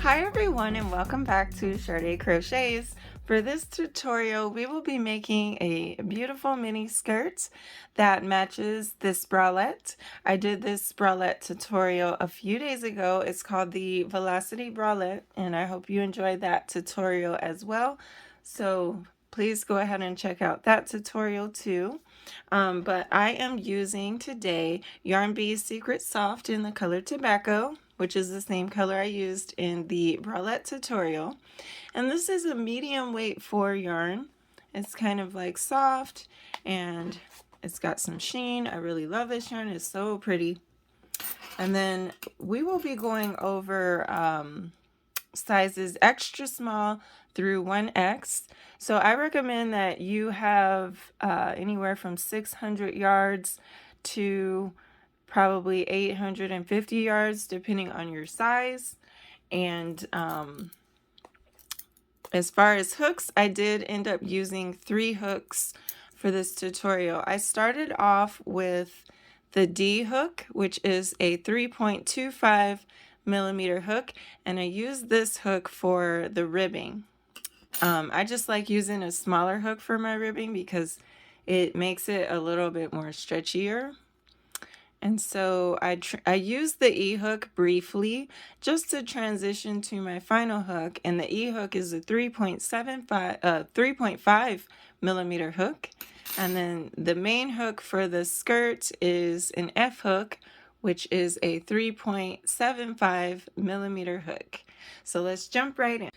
Hi everyone and welcome back to Sade Crochets. For this tutorial we will be making a beautiful mini skirt that matches this bralette. I did this bralette tutorial a few days ago. It's called the Velocity bralette and I hope you enjoyed that tutorial as well. So please go ahead and check out that tutorial too. But I am using today Yarn Bee's Secret Soft in the color Tobacco, which is the same color I used in the bralette tutorial. And this is a medium weight 4 yarn. It's kind of like soft and it's got some sheen. I really love this yarn. It's so pretty. And then we will be going over sizes extra small through 1X. So I recommend that you have anywhere from 600 yards to probably 850 yards depending on your size. And as far as hooks, I did end up using 3 hooks for this tutorial. I started off with the D hook, which is a 3.25 millimeter hook, and I use this hook for the ribbing. I just like using a smaller hook for my ribbing because it makes it a little bit more stretchier. And so I used the E hook briefly just to transition to my final hook, and the E hook is a 3.5 millimeter hook. And then the main hook for the skirt is an F hook, which is a 3.75 millimeter hook. So let's jump right in.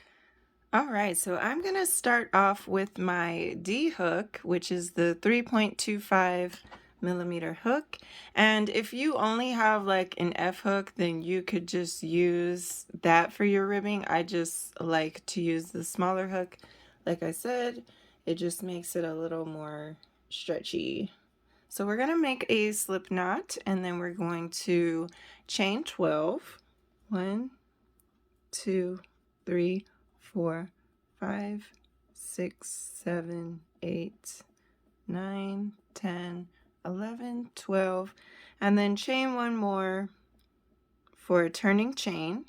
All right, so I'm going to start off with my D hook, which is the 3.25 millimeter hook. And if you only have like an F hook, then you could just use that for your ribbing. I just like to use the smaller hook. Like I said, it just makes it a little more stretchy. So we're going to make a slip knot, and then we're going to chain 12. 1, 2, 3, 4, 5, 6, 7, 8, 9, 10, 11, 12, and then chain 1 more for a turning chain.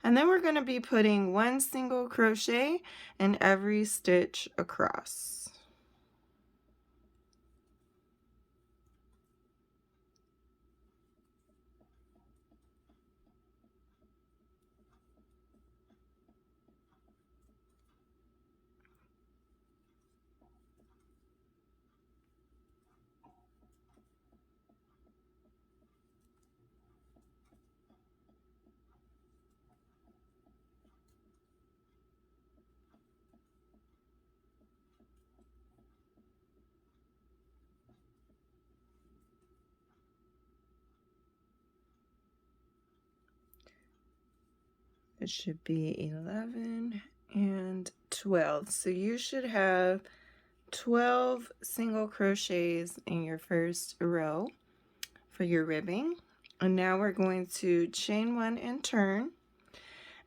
And then we're going to be putting 1 single crochet in every stitch across. It should be 11 and 12. So you should have 12 single crochets in your first row for your ribbing. And now we're going to chain 1 and turn.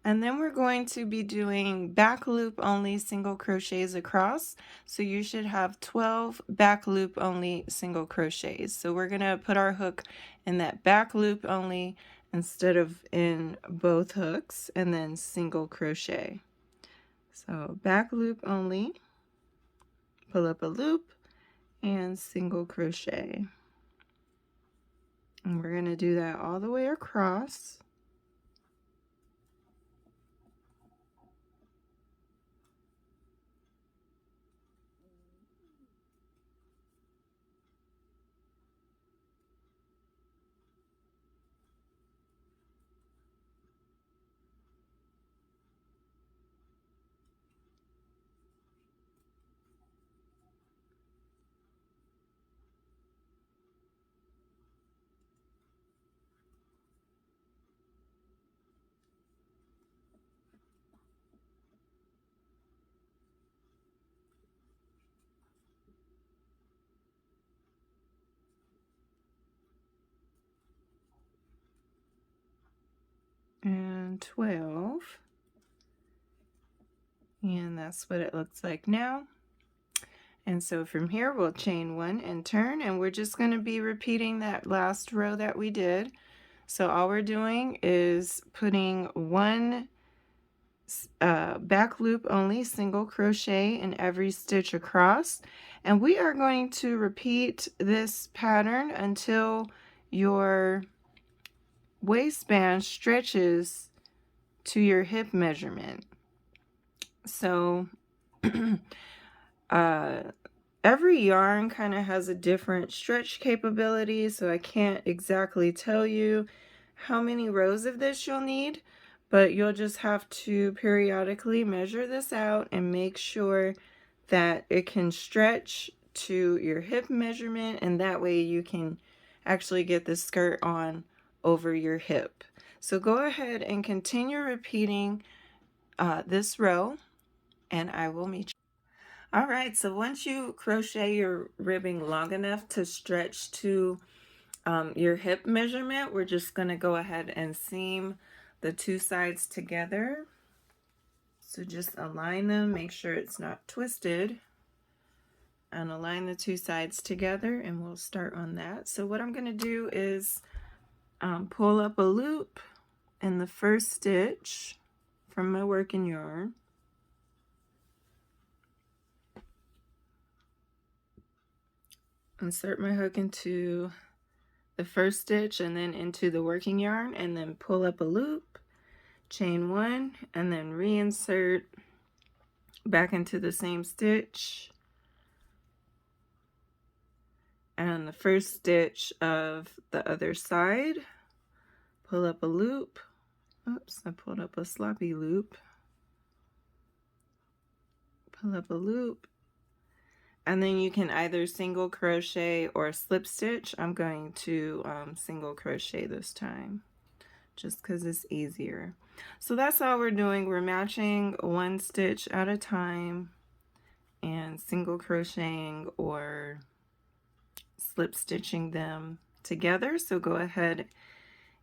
And then we're going to be doing back loop only single crochets across. So you should have 12 back loop only single crochets. So we're going to put our hook in that back loop only instead of in both hooks, and then single crochet. So back loop only, pull up a loop, and single crochet. And we're going to do that all the way across. And 12, and that's what it looks like now. And so from here we'll chain 1 and turn, and we're just going to be repeating that last row that we did. So all we're doing is putting 1 back loop only, single crochet in every stitch across, and we are going to repeat this pattern until your waistband stretches to your hip measurement. So every yarn kind of has a different stretch capability, so I can't exactly tell you how many rows of this you'll need, but you'll just have to periodically measure this out and make sure that it can stretch to your hip measurement, and that way you can actually get the skirt on over your hip. So go ahead and continue repeating this row, and I will meet you. All right, so once you crochet your ribbing long enough to stretch to your hip measurement, we're just going to go ahead and seam the two sides together. So just align them, make sure it's not twisted, and align the two sides together, and we'll start on that. So what I'm going to do is pull up a loop in the first stitch from my working yarn. Insert my hook into the first stitch and then into the working yarn, and then pull up a loop, chain one, and then reinsert back into the same stitch and the first stitch of the other side, pull up a loop. Oops, I pulled up a sloppy loop. Pull up a loop, and then you can either single crochet or slip stitch. I'm going to single crochet this time just because it's easier. So that's all we're doing. We're matching one stitch at a time and single crocheting or slip stitching them together. So go ahead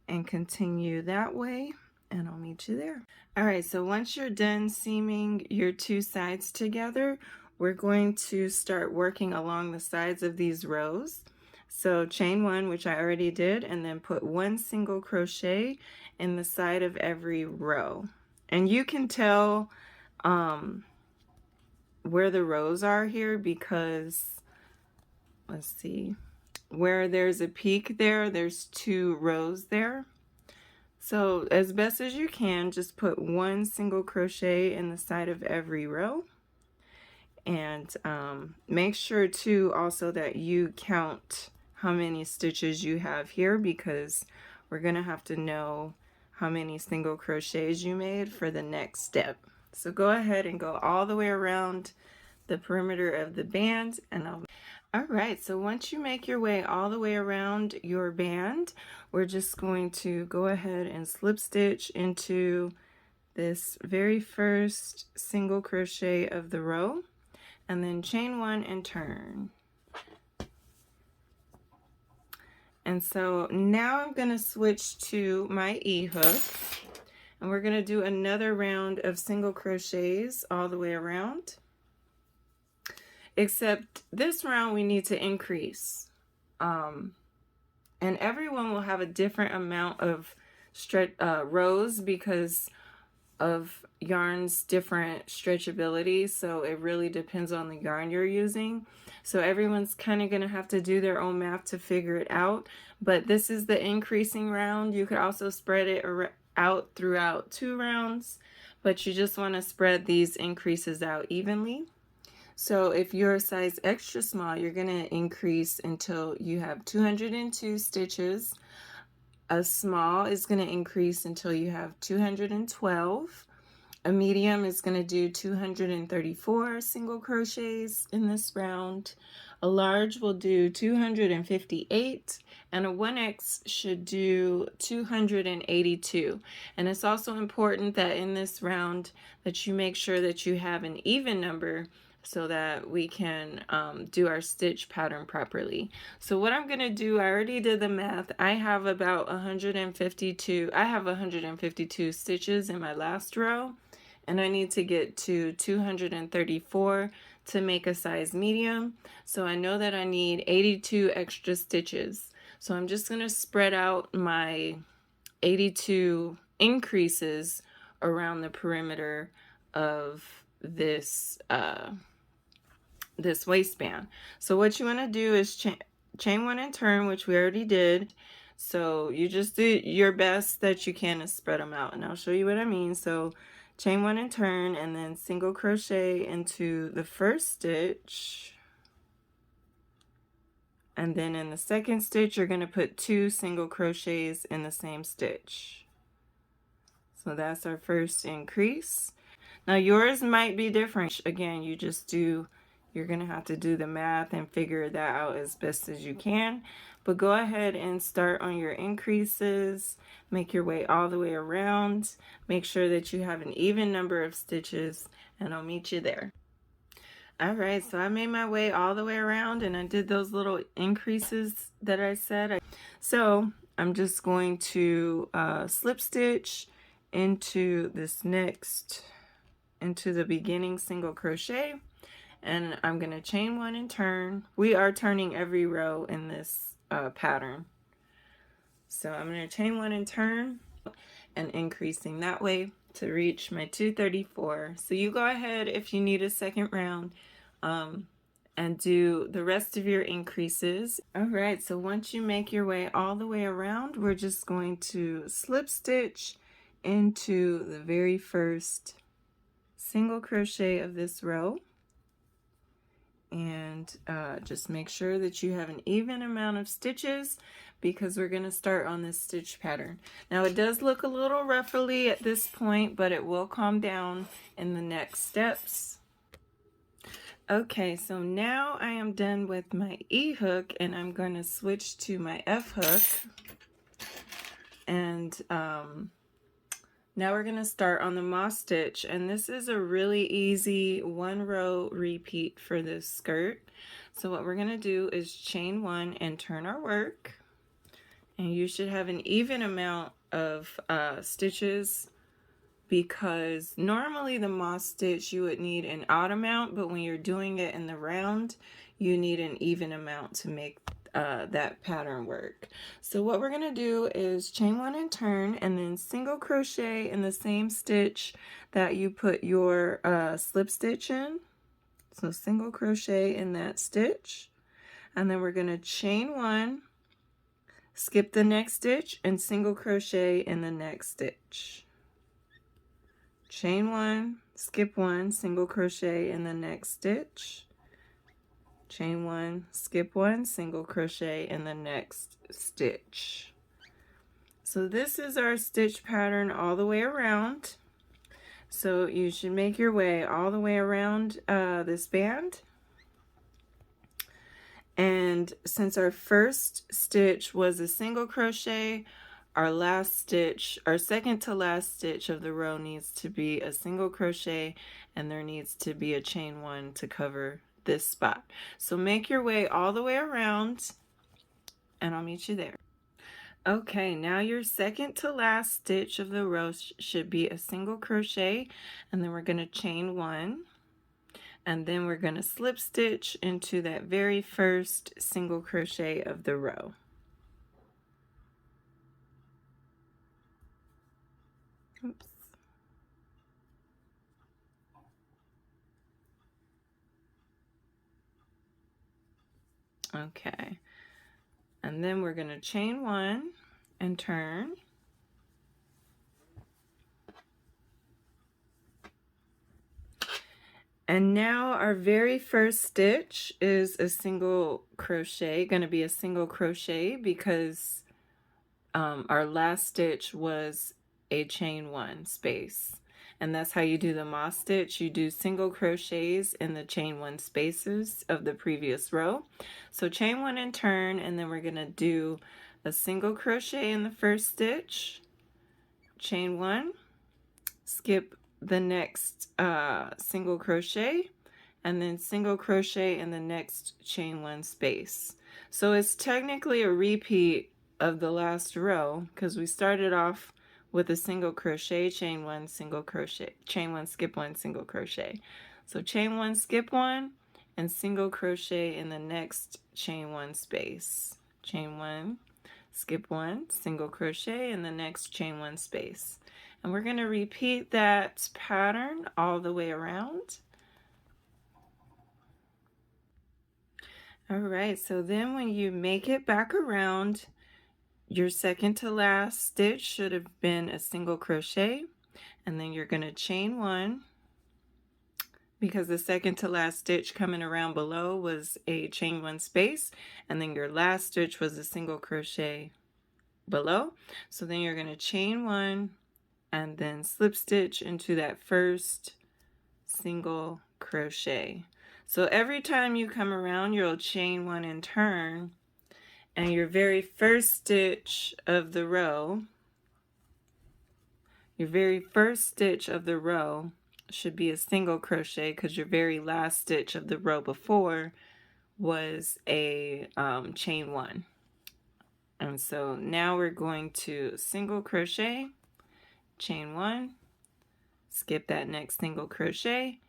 and continue that way, and I'll meet you there. All right, so once you're done seaming your two sides together, we're going to start working along the sides of these rows. So chain one, which I already did, and then put one single crochet in the side of every row. And you can tell where the rows are here because, let's see, where there's a peak there, there's two rows there. So as best as you can, just put one single crochet in the side of every row. And make sure too also that you count how many stitches you have here, because we're going to have to know how many single crochets you made for the next step. So go ahead and go all the way around the perimeter of the band, and all right, so once you make your way all the way around your band, we're just going to go ahead and slip stitch into this very first single crochet of the row, and then chain one and turn. And so now I'm going to switch to my E-hook, and we're going to do another round of single crochets all the way around. Except this round we need to increase. And everyone will have a different amount of rows because of yarn's different stretchability, so it really depends on the yarn you're using. So everyone's kind of going to have to do their own math to figure it out, but this is the increasing round. You could also spread it out throughout 2 rounds, but you just want to spread these increases out evenly. So if you're a size extra small, you're going to increase until you have 202 stitches. A small is going to increase until you have 212. A medium is going to do 234 single crochets in this round. A large will do 258, and a 1X should do 282. And it's also important that in this round that you make sure that you have an even number so that we can do our stitch pattern properly. So what I'm going to do, I already did the math. I have about 152. I have 152 stitches in my last row, and I need to get to 234 to make a size medium. So I know that I need 82 extra stitches. So I'm just going to spread out my 82 increases around the perimeter of this this waistband. So what you want to do is chain one and turn, which we already did. So you just do your best that you can to spread them out, and I'll show you what I mean. So chain one and turn, and then single crochet into the first stitch, and then in the second stitch you're going to put 2 single crochets in the same stitch. So that's our first increase. Now yours might be different. Again, you're going to have to do the math and figure that out as best as you can. But go ahead and start on your increases. Make your way all the way around. Make sure that you have an even number of stitches, and I'll meet you there. Alright, so I made my way all the way around and I did those little increases that I said. So I'm just going to slip stitch into into the beginning single crochet, and I'm going to chain one and turn. We are turning every row in this pattern. So I'm going to chain one and turn and increasing that way to reach my 234. So you go ahead if you need a second round and do the rest of your increases. Alright, so once you make your way all the way around, we're just going to slip stitch into the very first single crochet of this row, and just make sure that you have an even amount of stitches because we're going to start on this stitch pattern. Now it does look a little ruffly at this point, but it will calm down in the next steps. Okay, so now I am done with my E hook and I'm going to switch to my F hook, and now we're going to start on the moss stitch, and this is a really easy 1 row repeat for this skirt. So what we're going to do is chain 1 and turn our work, and you should have an even amount of stitches, because normally the moss stitch you would need an odd amount, but when you're doing it in the round you need an even amount to make that pattern work. So what we're going to do is chain 1 and turn, and then single crochet in the same stitch that you put your slip stitch in. So single crochet in that stitch, and then we're going to chain 1, skip the next stitch, and single crochet in the next stitch. Chain 1, skip 1, single crochet in the next stitch. Chain 1, skip 1, single crochet in the next stitch. So this is our stitch pattern all the way around. So you should make your way all the way around this band. And since our first stitch was a single crochet, our last stitch, our second to last stitch of the row needs to be a single crochet, and there needs to be a chain 1 to cover this spot. So make your way all the way around and I'll meet you there. Okay, now your second to last stitch of the row should be a single crochet, and then we're going to chain 1, and then we're going to slip stitch into that very first single crochet of the row. Oops. Okay, and then we're going to chain 1 and turn. And now our very first stitch is a single crochet, going to be a single crochet because our last stitch was a chain 1 space. And that's how you do the moss stitch. You do single crochets in the chain 1 spaces of the previous row. So chain 1 and turn, and then we're going to do a single crochet in the first stitch, chain 1, skip the next single crochet, and then single crochet in the next chain 1 space. So it's technically a repeat of the last row because we started off with a single crochet, chain 1, single crochet, chain 1, skip 1, single crochet. So chain 1, skip 1, and single crochet in the next chain 1 space. Chain 1, skip 1, single crochet in the next chain 1 space. And we're going to repeat that pattern all the way around. All right, so then when you make it back around, your second to last stitch should have been a single crochet, and then you're going to chain one, because the second to last stitch coming around below was a chain one space, and then your last stitch was a single crochet below. So then you're going to chain one and then slip stitch into that first single crochet. So every time you come around, you'll chain one and turn, and your very first stitch of the row, should be a single crochet, because your very last stitch of the row before was a chain one. And so now we're going to single crochet, chain one, skip that next single crochet,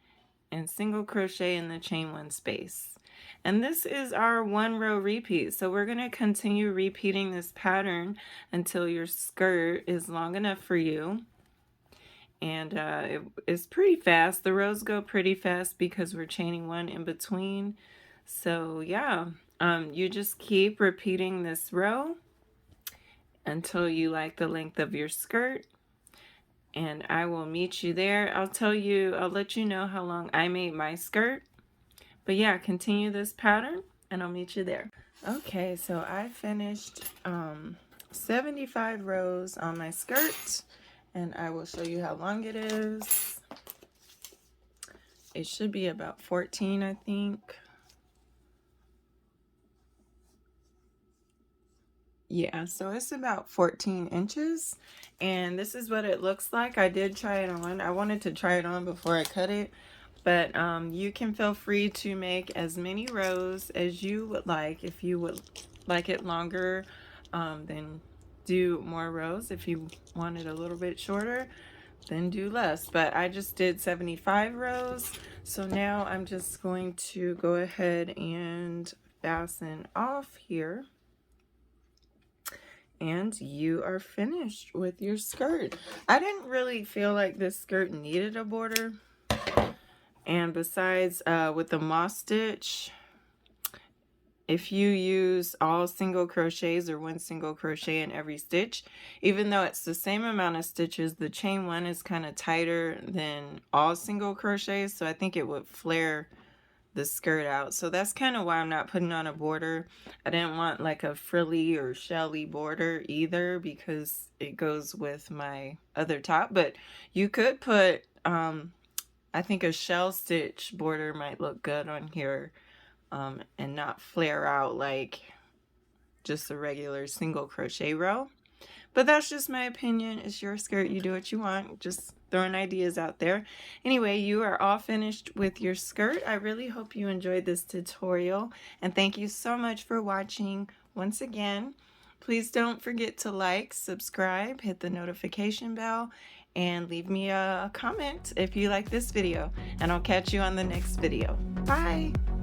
and single crochet in the chain one space. And this is our one row repeat. So we're going to continue repeating this pattern until your skirt is long enough for you. And it's pretty fast. The rows go pretty fast because we're chaining one in between. So yeah, you just keep repeating this row until you like the length of your skirt. And I will meet you there. I'll let you know how long I made my skirt. But yeah, continue this pattern and I'll meet you there. Okay, so I finished 75 rows on my skirt, and I will show you how long it is. It should be about 14, I think. Yeah, so it's about 14 inches, and this is what it looks like. I did try it on. I wanted to try it on before I cut it, but you can feel free to make as many rows as you would like. If you would like it longer, then do more rows. If you want it a little bit shorter, then do less. But I just did 75 rows, so now I'm just going to go ahead and fasten off here. And you are finished with your skirt. I didn't really feel like this skirt needed a border. And besides, with the moss stitch, if you use all single crochets or one single crochet in every stitch, even though it's the same amount of stitches, the chain one is kind of tighter than all single crochets. So I think it would flare the skirt out. So that's kind of why I'm not putting on a border. I didn't want like a frilly or shelly border either, because it goes with my other top. But you could put I think a shell stitch border might look good on here, and not flare out like just a regular single crochet row. But that's just my opinion. It's your skirt. You do what you want. Just throwing ideas out there. Anyway, you are all finished with your skirt. I really hope you enjoyed this tutorial. And thank you so much for watching once again. Please don't forget to like, subscribe, hit the notification bell, and leave me a comment if you like this video. And I'll catch you on the next video. Bye!